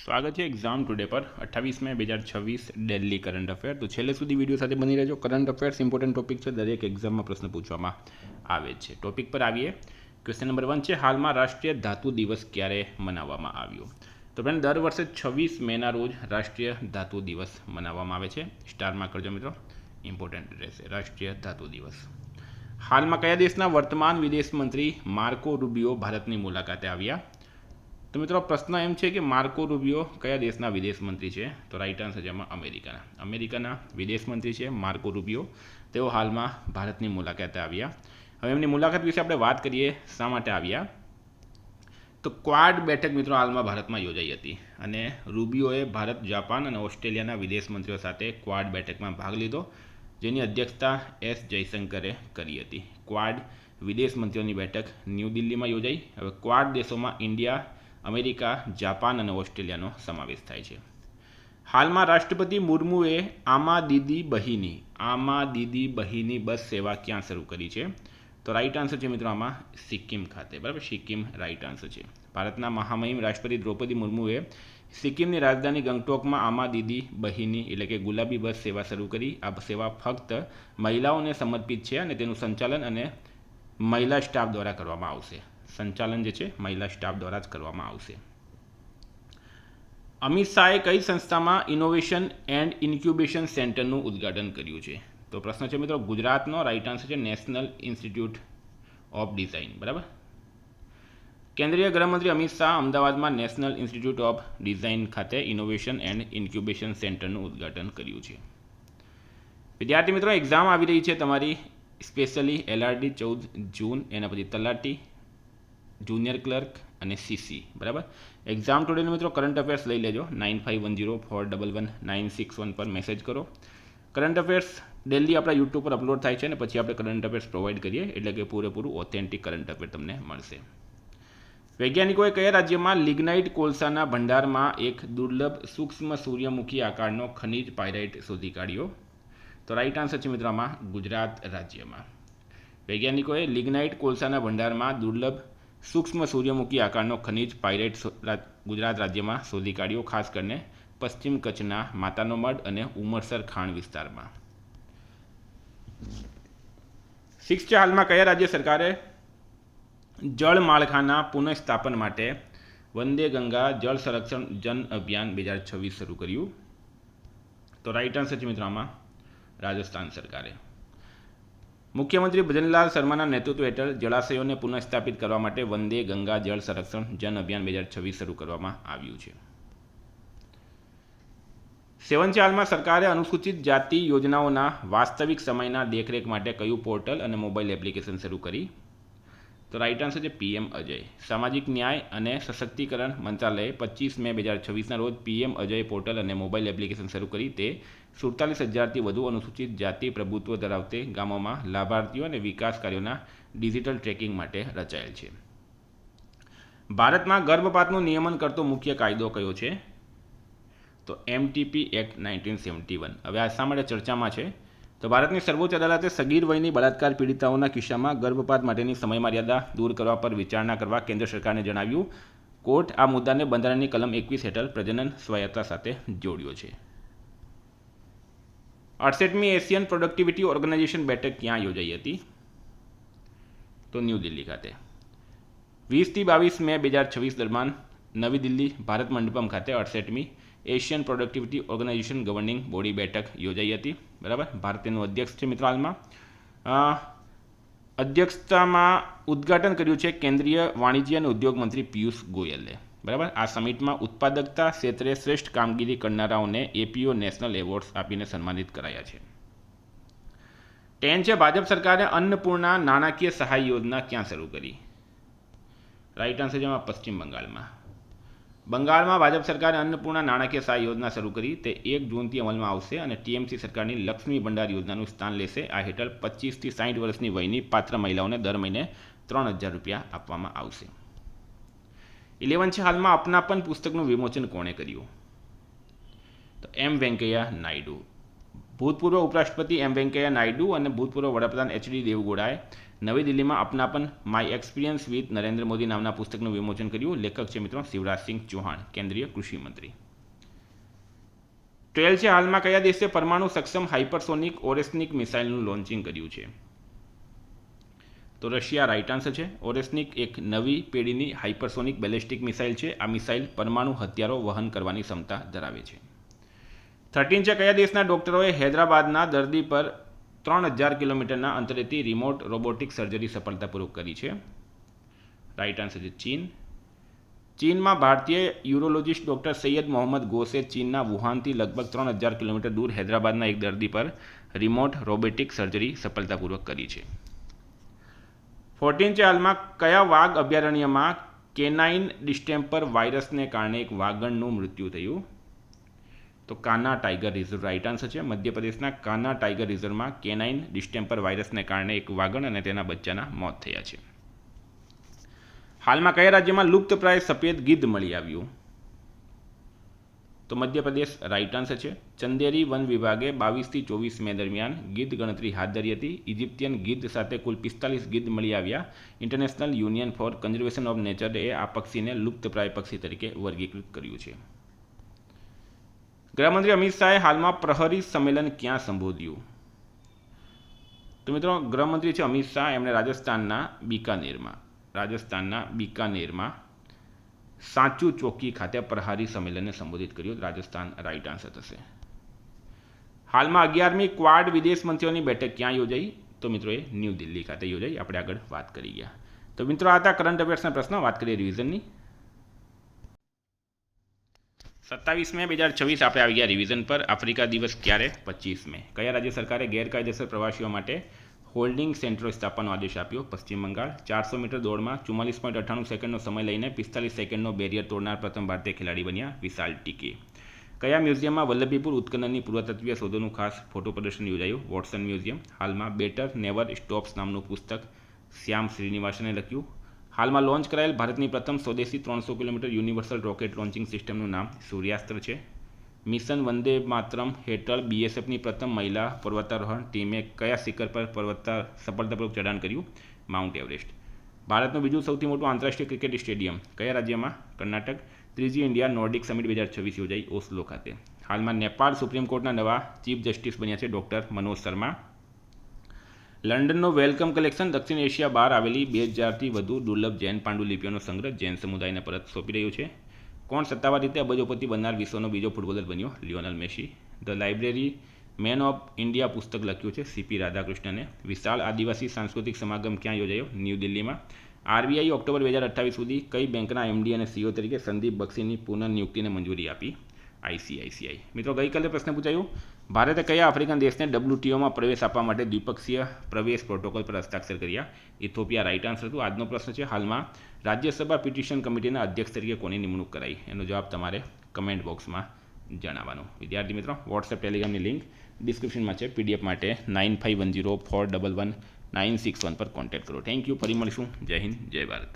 સ્વાગત છે exam today પર 28 મે 2026 દિલ્હી કરંટ અફેર. તો છેલ્લે સુધી વિડીયો સાથે બની રહેજો. કરંટ અફેર્સ ઇમ્પોર્ટન્ટ ટોપિક છે, દરેક એક્ઝામમાં પ્રશ્ન પૂછવામાં આવે છે. ટોપિક પર આવીએ. ક્વેશ્ચન નંબર 1 છે, હાલમાં રાષ્ટ્રીય ધાતુ દિવસ ક્યારે મનાવવામાં આવ્યો? તો ફ્રેન્ડ, દર વર્ષે 26 મેના રોજ રાષ્ટ્રીય ધાતુ દિવસ મનાવવામાં આવે છે. સ્ટારમાં કરજો મિત્રો, ઇમ્પોર્ટન્ટ રહેશે. રાષ્ટ્રીય ધાતુ દિવસ. હાલમાં કયા દેશના વર્તમાન વિદેશ મંત્રી માર્કો રૂબિયો ભારતની મુલાકાતે આવ્યા? તો મિત્રો, પ્રશ્ન એમ છે કે માર્કો રૂબિયો કયા દેશના વિદેશ મંત્રી છે? તો રાઈટ આન્સર છે એમાં અમેરિકાના વિદેશ મંત્રી છે માર્કો રૂબિયો. તેઓ હાલમાં ભારતની મુલાકાતે આવ્યા. હવે એમની મુલાકાત વિશે આપણે વાત કરીએ. શા માટે આવ્યા? તો ક્વાડ બેઠક મિત્રો હાલમાં ભારતમાં યોજાઈ હતી અને રૂબિયોએ ભારત, જાપાન અને ઓસ્ટ્રેલિયાના વિદેશ મંત્રીઓ સાથે ક્વાડ બેઠકમાં ભાગ લીધો, જેની અધ્યક્ષતા એસ જયશંકરે કરી હતી. ક્વાડ વિદેશ મંત્રીઓની બેઠક ન્યૂ દિલ્હીમાં યોજાઈ. હવે ક્વાડ દેશોમાં ઇન્ડિયા, અમેરિકા, જાપાન અને ઓસ્ટ્રેલિયાનો સમાવેશ થાય છે. હાલમાં રાષ્ટ્રપતિ મુર્મુએ આમા દીદી બહિની બસ સેવા ક્યાં શરૂ કરી છે? તો રાઈટ આન્સર છે મિત્રો આમાં સિક્કિમ ખાતે. બરાબર, સિક્કિમ રાઈટ આન્સર છે. ભારતના મહામહિમ રાષ્ટ્રપતિ દ્રૌપદી મુર્મુએ સિક્કિમની રાજધાની ગંગટોકમાં આમા દીદી બહિની એટલે કે ગુલાબી બસ સેવા શરૂ કરી. આ સેવા ફક્ત મહિલાઓને સમર્પિત છે અને તેનું સંચાલન અને મહિલા સ્ટાફ દ્વારા કરવામાં આવશે. સંચાલન જે છે મહિલા સ્ટાફ દ્વારા જ કરવામાં આવશે. અમિત શાહે કઈ સંસ્થામાં ઇનોવેશન એન્ડ ઇન્ક્યુબેશન સેન્ટરનું ઉદ્ઘાટન કર્યું છે? તો પ્રશ્ન છે મિત્રો ગુજરાતનો. રાઈટ આન્સર છે નેશનલ ઇન્સ્ટિટ્યૂટ ઓફ ડિઝાઇન. બરાબર, કેન્દ્રીય ગૃહમંત્રી અમિત શાહ અમદાવાદમાં નેશનલ ઇન્સ્ટિટ્યૂટ ઓફ ડિઝાઇન ખાતે ઇનોવેશન એન્ડ ઇન્ક્યુબેશન સેન્ટરનું ઉદ્ઘાટન કર્યું છે. વિદ્યાર્થી મિત્રો, એક્ઝામ આવી રહી છે તમારી, સ્પેશિયલી LRD 14 જૂન, એના પછી તલાટી, જુનિયર ક્લર્ક અને CC. બરાબર, એક્ઝામ ટુડેનો મિત્રો કરંટ અફેર્સ લઈ લેજો. 9510411961 પર મેસેજ કરો. કરંટ અફેર્સ ડેલી આપણા યુટ્યુબ પર અપલોડ થાય છે અને પછી આપણે કરંટ અફેર્સ પ્રોવાઈડ કરીએ, એટલે કે પૂરેપૂરું ઓથેન્ટિક કરંટ અફેર તમને મળશે. વૈજ્ઞાનિકોએ કયા રાજ્યમાં લિગ્નાઇટ કોલસાના ભંડારમાં એક દુર્લભ સૂક્ષ્મ સૂર્યમુખી આકારનો ખનિજ પાયરાઇટ શોધી કાઢ્યો? તો રાઈટ આન્સર છે મિત્રો આમાં ગુજરાત રાજ્યમાં. વૈજ્ઞાનિકોએ લિગ્નાઇટ કોલસાના ભંડારમાં દુર્લભ સૂક્ષ્મ સૂર્યમુખી આકારનો ખનિજ પાયરાઇટ ગુજરાત રાજ્યમાં શોધી કાઢ્યો, ખાસ કરીને પશ્ચિમ કચ્છના માતાનો મઢ અને ઉમરસર ખાણ વિસ્તારમાં. 6 છે, હાલમાં કયા રાજ્ય સરકારે જળ માળખાના પુનઃસ્થાપન માટે વંદે ગંગા જળ સંરક્ષણ જન અભિયાન 2026 શરૂ કર્યું? તો રાઈટ આન્સર છે મિત્રો આમાં રાજસ્થાન સરકારે. મુખ્યમંત્રી ભજનલાલ શર્માના નેતૃત્વ હેઠળ જળાશયોને પુનઃસ્થાપિત કરવા માટે વંદે ગંગા જળ સંરક્ષણ જન અભિયાન 2026 શરૂ કરવામાં આવ્યું છે. 7 છે, હાલમાં સરકારે અનુસૂચિત જાતિ યોજનાઓના વાસ્તવિક સમયના દેખરેખ માટે કયું પોર્ટલ અને મોબાઈલ એપ્લિકેશન શરૂ કરી? તો રાઈટ આન્સર છે PM અજય. સામાજિક ન્યાય અને સશક્તિકરણ મંત્રાલયે 25 મે 2026ના રોજ PM અજય પોર્ટલ અને મોબાઈલ એપ્લિકેશન શરૂ કરી. તે 47,000થી વધુ અનુસૂચિત જાતિ પ્રભુત્વ ધરાવતી ગામોમાં લાભાર્થીઓ અને વિકાસ કાર્યોના ડિજિટલ ટ્રેકિંગ માટે રચાયેલ છે. ભારતમાં ગર્ભપાતનું નિયમન કરતો મુખ્ય કાયદો કયો છે? તો MTP એક્ટ 1971. હવે આ શા માટે ચર્ચામાં છે? તો ભારતની સર્વોચ્ચ અદાલતે સગીર વયની બળાત્કાર પીડિતાઓના કિસ્સામાં ગર્ભપાત માટેની સમયમર્યાદા દૂર કરવા પર વિચારણા કરવા કેન્દ્ર સરકારને જણાવ્યું. કોર્ટ આ મુદ્દાને બંધારણની કલમ 21 હેઠળ પ્રજનન સ્વાયત્તતા સાથે જોડ્યો છે. 68મી એશિયન પ્રોડક્ટિવિટી ઓર્ગેનાઇઝેશન બેઠક ક્યાં યોજાઈ હતી? તો ન્યૂ દિલ્હી ખાતે. 20થી 22 મે 2026 દરમિયાન નવી દિલ્હી ભારત મંડપમ ખાતે 68મી Asian productivity organisation governing body બેઠક યોજાઈ હતી. બરાબર, ભારત તેનું અધ્યક્ષ છે મિત્રો હાલમાં. અધ્યક્ષતામાં ઉદ્ઘાટન કર્યું છે કેન્દ્રીય વાણિજ્ય અને ઉદ્યોગ મંત્રી પિયુષ ગોયલે. બરાબર, આ સમિટમાં ઉત્પાદકતા ક્ષેત્રે શ્રેષ્ઠ કામગીરી કરનારાઓને APO નેશનલ એવોર્ડ્સ આપીને સન્માનિત કરાયા છે. 10 છે, ભાજપ સરકારે અન્નપૂર્ણા નાણાકીય સહાય યોજના ક્યાં શરૂ કરી? રાઈટ આન્સર જેમાં પશ્ચિમ બંગાળમાં ભાજપ સરકારે અન્નપૂર્ણા નાણાકીય સહાય યોજના શરૂ કરી. તે 1 જૂનથી અમલમાં આવશે અને TMC સરકારની લક્ષ્મી ભંડાર યોજનાનું સ્થાન લેશે. આ હેઠળ 25થી 60 વર્ષની વયની પાત્ર મહિલાઓને દર મહિને 3,000 રૂપિયા આપવામાં આવશે. 11 છે, હાલમાં અપનાપન પુસ્તકનું વિમોચન કોણે કર્યું? તો M વેંકૈયા નાયડુ. ભૂતપૂર્વ ઉપરાષ્ટ્રપતિ M વેંકૈયા નાયડુ અને ભૂતપૂર્વ વડાપ્રધાન HD દેવગૌડાએ નવી દિલ્હીમાં Apnapan my experience with Narendra Modi નામના પુસ્તકનું વિમોચન કર્યું. લેખક છે મિત્રો શિવરાજસિંહ ચૌહાણ, કેન્દ્રીય કૃષિ મંત્રી. 12 છે હાલમાં કયા દેશે પરમાણુ સક્ષમ હાઇપરસોનિક ઓરેસ્નિક મિસાઇલનું લોન્ચિંગ કર્યું છે? તો રશિયા રાઇટ આન્સર છે. ઓરેસ્નિક એક નવી પેઢીની હાઇપરસોનિક બેલિસ્ટિક મિસાઇલ છે. આ મિસાઇલ પરમાણુ હથિયારો વહન કરવાની ક્ષમતા ધરાવે છે. 13 છે કયા દેશના ડોક્ટરોએ હૈદરાબાદના દર્દી પર 3000 કિલોમીટરના અંતરેથી રિમોટ રોબોટિક સર્જરી સફળતાપૂર્વક કરી છે? રાઇટ આન્સર છે ચીન. ચીનમાં ભારતીય યુરોલોજિસ્ટ ડૉક્ટર સૈયદ મોહમ્મદ ગોસે ચીનના વુહાનથી લગભગ 3000 કિલોમીટર દૂર હૈદરાબાદના એક દર્દી પર રિમોટ રોબોટિક સર્જરી સફળતાપૂર્વક કરી છે. 14 છે હાલમાં કયા વાઘ અભયારણ્યમાં કેનાઇન ડિસ્ટેમ્પર વાયરસને કારણે એક વાઘણનું મૃત્યુ થયું? તો કાના ટાઈગર રિઝર્વ રાઇટ આન્સર છે. મધ્યપ્રદેશના કાના ટાઈગર રિઝર્વમાં કેનાઇન ડિસ્ટેમ્પર વાયરસને કારણે એક વાઘણ અને તેના બચ્ચાના મોત થયા છે. હાલમાં કયા રાજ્યમાં લુપ્તપ્રાય સફેદ ગીધ મળી આવ્યું? તો મધ્યપ્રદેશ રાઇટ આન્સર છે. ચંદેરી વન વિભાગે 22 થી 24 મે દરમિયાન ગીધ ગણતરી હાથ ધરી હતી. ઇજિપ્તિયન ગીધ સાથે કુલ 45 ગીધ મળી આવ્યા. International union for conservation of નેચરે આ પક્ષીને લુપ્તપ્રાય પક્ષી તરીકે વર્ગીકૃત કર્યું છે. ગૃહમંત્રી અમિત શાહે હાલમાં પ્રહરી સંમેલન ક્યાં સંબોધ્યું? તો મિત્રો ગૃહમંત્રી છે અમિત શાહ, એમણે રાજસ્થાનના બીકાનેરમાં સાચું ચોકી ખાતે પ્રહારી સંમેલનને સંબોધિત કર્યું. રાજસ્થાન રાઇટ આન્સર થશે. હાલમાં 11મી ક્વાડ વિદેશ મંત્રીઓની બેઠક ક્યાં યોજાઈ? તો મિત્રો એ ન્યૂ દિલ્હી ખાતે યોજાઈ. આપણે આગળ વાત કરી ગયા. તો મિત્રો આ હતા કરંટ અફેર્સના પ્રશ્નો. વાત કરીએ રિવિઝનની. 27 મે 2026 આપણે આવી ગયા રિવિઝન પર. આફ્રિકા દિવસ ક્યારે? 25 મે. કયા રાજ્ય સરકારે ગેરકાયદેસર પ્રવાસીઓ માટે હોલ્ડિંગ સેન્ટરો સ્થાપવાનો આદેશ આપ્યો? પશ્ચિમ બંગાળ. 400 મીટર દોડમાં 44.98 સેકન્ડનો સમય લઈને 45 સેકન્ડનો બેરિયર તોડનાર પ્રથમ ભારતીય ખેલાડી બન્યા વિશાલ ટીકે. કયા મ્યુઝિયમમાં વલ્લભીપુર ઉત્ખનનની પુરાતત્વીય શોધોનું ખાસ ફોટો પ્રદર્શન યોજાયું? Watson museum. હાલમાં બેટર નેવર સ્ટોપ્સ નામનું પુસ્તક શ્યામ શ્રીનિવાસને લખ્યું. હાલમાં લોન્ચ કરાયેલ ભારતની પ્રથમ સ્વદેશી 300 કિલોમીટર યુનિવર્સલ રોકેટ લોન્ચિંગ સિસ્ટમનું નામ સૂર્યાસ્ત્ર છે. મિશન વંદે માતરમ હેઠળ બીએસએફની પ્રથમ મહિલા પર્વતારોહણ ટીમે કયા શિખર પર સફળતાપૂર્વક ચઢાણ કર્યું? Mount Everest. ભારતનું બીજું સૌથી મોટું આંતરરાષ્ટ્રીય ક્રિકેટ સ્ટેડિયમ કયા રાજ્યમાં? કર્ણાટક. ત્રીજી ઇન્ડિયા નોર્ડિક સમિટ 2026 યોજાઈ ઓસ્લો ખાતે. હાલમાં નેપાળ સુપ્રીમ કોર્ટના નવા ચીફ જસ્ટિસ બન્યા છે ડૉક્ટર મનોજ શર્મા. લંડનનો વેલકમ કલેક્શન દક્ષિણ એશિયા બહાર આવેલી 2000થી વધુ દુર્લભ જૈન પાંડુલિપિઓનો સંગ્રહ જૈન સમુદાયને પરત સોંપી રહ્યું છે. કોણ સત્તાવાર રીતે અબજોપતિ બનનાર વિશ્વનો બીજો ફૂટબોલર બન્યો? Lionel Messi. The library man of India પુસ્તક લખ્યું છે સીપી રાધાકૃષ્ણને. વિશાળ આદિવાસી સાંસ્કૃતિક સમાગમ ક્યાં યોજાયો? ન્યૂ દિલ્હીમાં. આરબીઆઈ ઓક્ટોબર 2028 સુધી કઈ બેંકના એમડી અને સીઓ તરીકે સંદીપ બક્ષીની પુનઃનિયુક્તિને મંજૂરી આપી? આઈસીઆઈસીઆઈ. મિત્રો ગઈકાલે પ્રશ્ન પૂછાયું, ભારતે કયા આફ્રિકન દેશને WTOમાં પ્રવેશ આપવા માટે દ્વિપક્ષીય પ્રવેશ પ્રોટોકોલ પર હસ્તાક્ષર કર્યા? ઇથોપિયા રાઇટ આન્સર હતું. આજનો પ્રશ્ન છે હાલમાં રાજ્યસભા પિટિશન કમિટીના અધ્યક્ષ તરીકે કોની નિમણૂક કરાઈ? એનો જવાબ તમારે કમેન્ટ બોક્સમાં જણાવવાનો. વિદ્યાર્થી મિત્રો વોટ્સએપ ટેલિગ્રામની લિંક ડિસ્ક્રિપ્શનમાં છે. PDF માટે 9510411961 પર કોન્ટેક્ટ કરો. Thank you. ફરી મળીશું. જય હિન્દ, જય ભારત.